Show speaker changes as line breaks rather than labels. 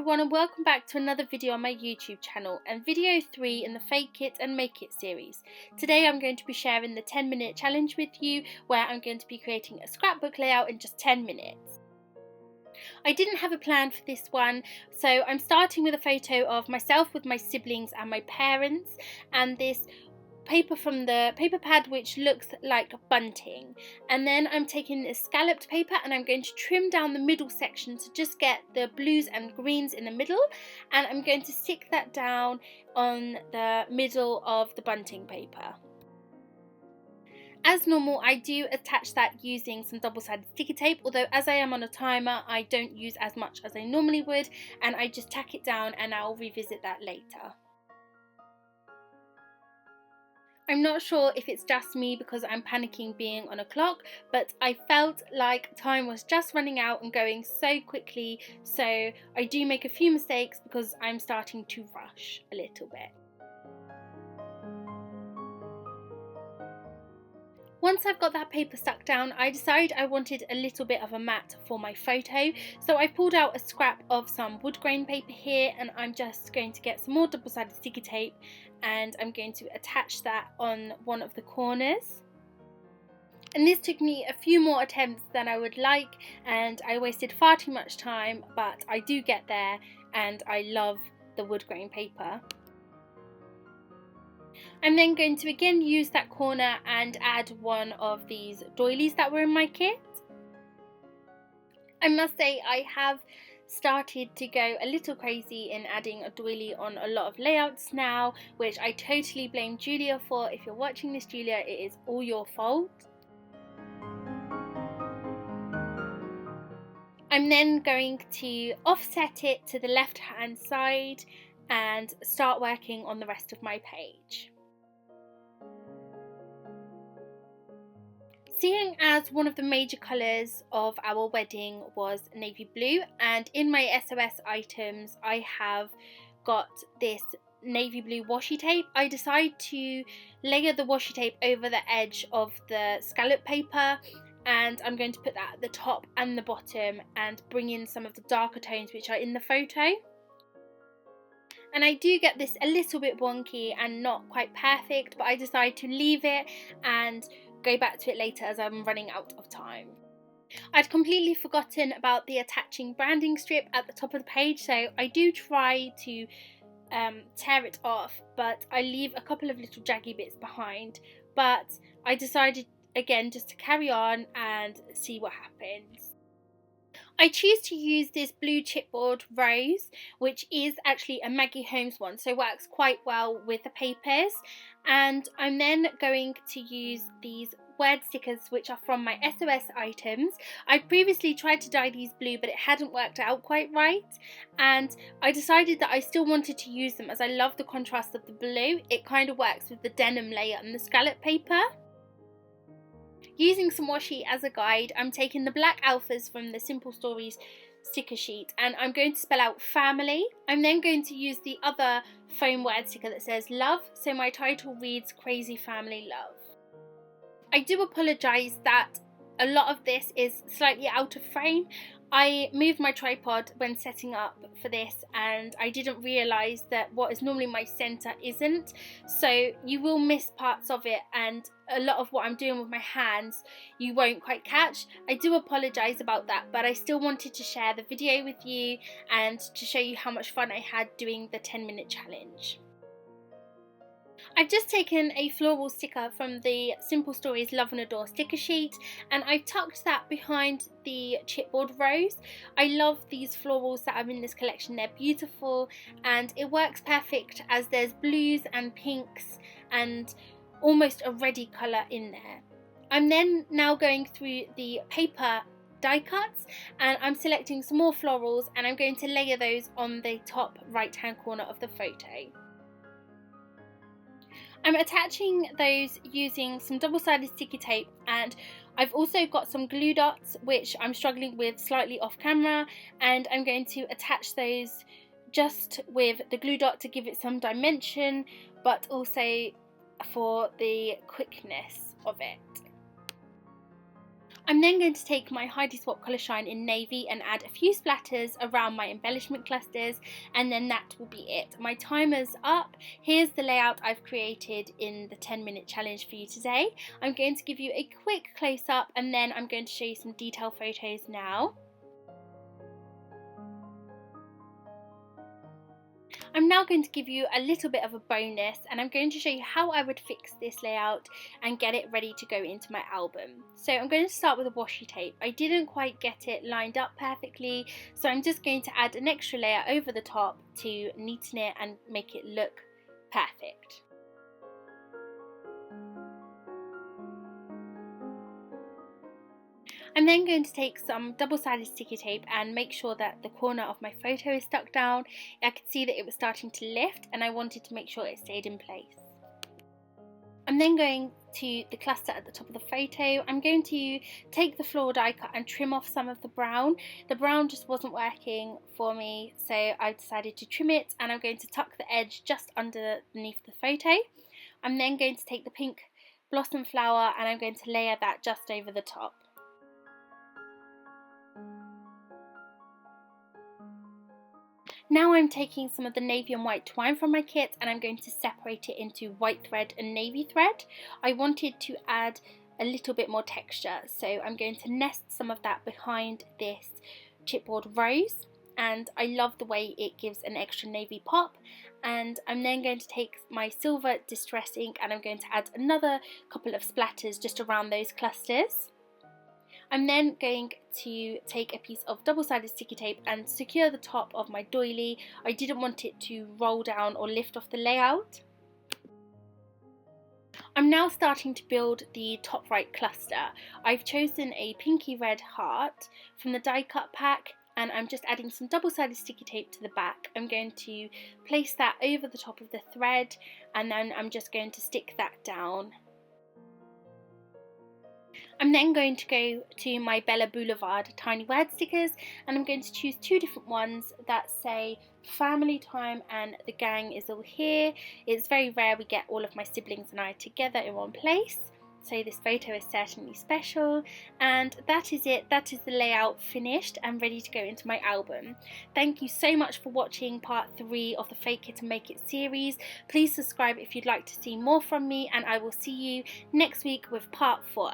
everyone, and welcome back to another video on my YouTube channel and video 3 in the Fake It and Make It series. Today I'm going to be sharing the 10-minute challenge with you, where I'm going to be creating a scrapbook layout in just 10 minutes. I didn't have a plan for this one, so I'm starting with a photo of myself with my siblings and my parents, and this paper from the paper pad which looks like bunting, and then I'm taking a scalloped paper and I'm going to trim down the middle section to just get the blues and greens in the middle, and I'm going to stick that down on the middle of the bunting paper. As normal, I do attach that using some double-sided sticky tape, although as I am on a timer I don't use as much as I normally would, and I just tack it down and I'll revisit that later. I'm not sure if it's just me because I'm panicking being on a clock, but I felt like time was just running out and going so quickly, so I do make a few mistakes because I'm starting to rush a little bit. Once I've got that paper stuck down, I decided I wanted a little bit of a mat for my photo, so I pulled out a scrap of some wood grain paper here, and I'm just going to get some more double-sided sticky tape and I'm going to attach that on one of the corners. And this took me a few more attempts than I would like, and I wasted far too much time, but I do get there and I love the wood grain paper. I'm then going to again use that corner and add one of these doilies that were in my kit. I must say I have started to go a little crazy in adding a doily on a lot of layouts now, which I totally blame Julia for. If you're watching this, Julia, it is all your fault. I'm then going to offset it to the left hand side and start working on the rest of my page. Seeing as one of the major colours of our wedding was navy blue, and in my SOS items I have got this navy blue washi tape, I decided to layer the washi tape over the edge of the scallop paper, and I'm going to put that at the top and the bottom and bring in some of the darker tones which are in the photo. And I do get this a little bit wonky and not quite perfect, but I decided to leave it and go back to it later as I'm running out of time. I'd completely forgotten about the attaching branding strip at the top of the page, so I do try to tear it off, but I leave a couple of little jaggy bits behind. But I decided again just to carry on and see what happens. I choose to use this blue chipboard rose, which is actually a Maggie Holmes one, so works quite well with the papers. And I'm then going to use these word stickers which are from my SOS items. I previously tried to dye these blue, but it hadn't worked out quite right, and I decided that I still wanted to use them as I love the contrast of the blue. It kind of works with the denim layer and the scallop paper. Using some washi as a guide, I'm taking the black alphas from the Simple Stories sticker sheet and I'm going to spell out family. I'm then going to use the other foam word sticker that says love, so my title reads Crazy Family Love. I do apologise that a lot of this is slightly out of frame. I moved my tripod when setting up for this and I didn't realise that what is normally my centre isn't, so you will miss parts of it and a lot of what I'm doing with my hands you won't quite catch. I do apologise about that, but I still wanted to share the video with you and to show you how much fun I had doing the 10-minute challenge. I've just taken a floral sticker from the Simple Stories Love and Adore sticker sheet and I've tucked that behind the chipboard rose. I love these florals that are in this collection, they're beautiful and it works perfect as there's blues and pinks and almost a reddy colour in there. I'm then now going through the paper die cuts and I'm selecting some more florals and I'm going to layer those on the top right hand corner of the photo. I'm attaching those using some double-sided sticky tape, and I've also got some glue dots which I'm struggling with slightly off camera, and I'm going to attach those just with the glue dot to give it some dimension but also for the quickness of it. I'm then going to take my Heidi Swap Colour Shine in Navy and add a few splatters around my embellishment clusters, and then that will be it. My timer's up. Here's the layout I've created in the 10-minute challenge for you today. I'm going to give you a quick close-up and then I'm going to show you some detail photos now. I'm now going to give you a little bit of a bonus, and I'm going to show you how I would fix this layout and get it ready to go into my album. So I'm going to start with a washi tape. I didn't quite get it lined up perfectly, so I'm just going to add an extra layer over the top to neaten it and make it look perfect. I'm then going to take some double-sided sticky tape and make sure that the corner of my photo is stuck down. I could see that it was starting to lift and I wanted to make sure it stayed in place. I'm then going to the cluster at the top of the photo. I'm going to take the floral die cut and trim off some of the brown. The brown just wasn't working for me, so I decided to trim it, and I'm going to tuck the edge just underneath the photo. I'm then going to take the pink blossom flower and I'm going to layer that just over the top. Now I'm taking some of the navy and white twine from my kit and I'm going to separate it into white thread and navy thread. I wanted to add a little bit more texture, so I'm going to nest some of that behind this chipboard rose, and I love the way it gives an extra navy pop. And I'm then going to take my silver distress ink and I'm going to add another couple of splatters just around those clusters. I'm then going to take a piece of double-sided sticky tape and secure the top of my doily. I didn't want it to roll down or lift off the layout. I'm now starting to build the top right cluster. I've chosen a pinky red heart from the die cut pack and I'm just adding some double-sided sticky tape to the back. I'm going to place that over the top of the thread and then I'm just going to stick that down. I'm then going to go to my Bella Boulevard tiny word stickers and I'm going to choose two different ones that say family time and the gang is all here. It's very rare we get all of my siblings and I together in one place, so this photo is certainly special. And that is it. That is the layout finished and ready to go into my album. Thank you so much for watching part 3 of the Fake It and Make It series. Please subscribe if you'd like to see more from me, and I will see you next week with part 4.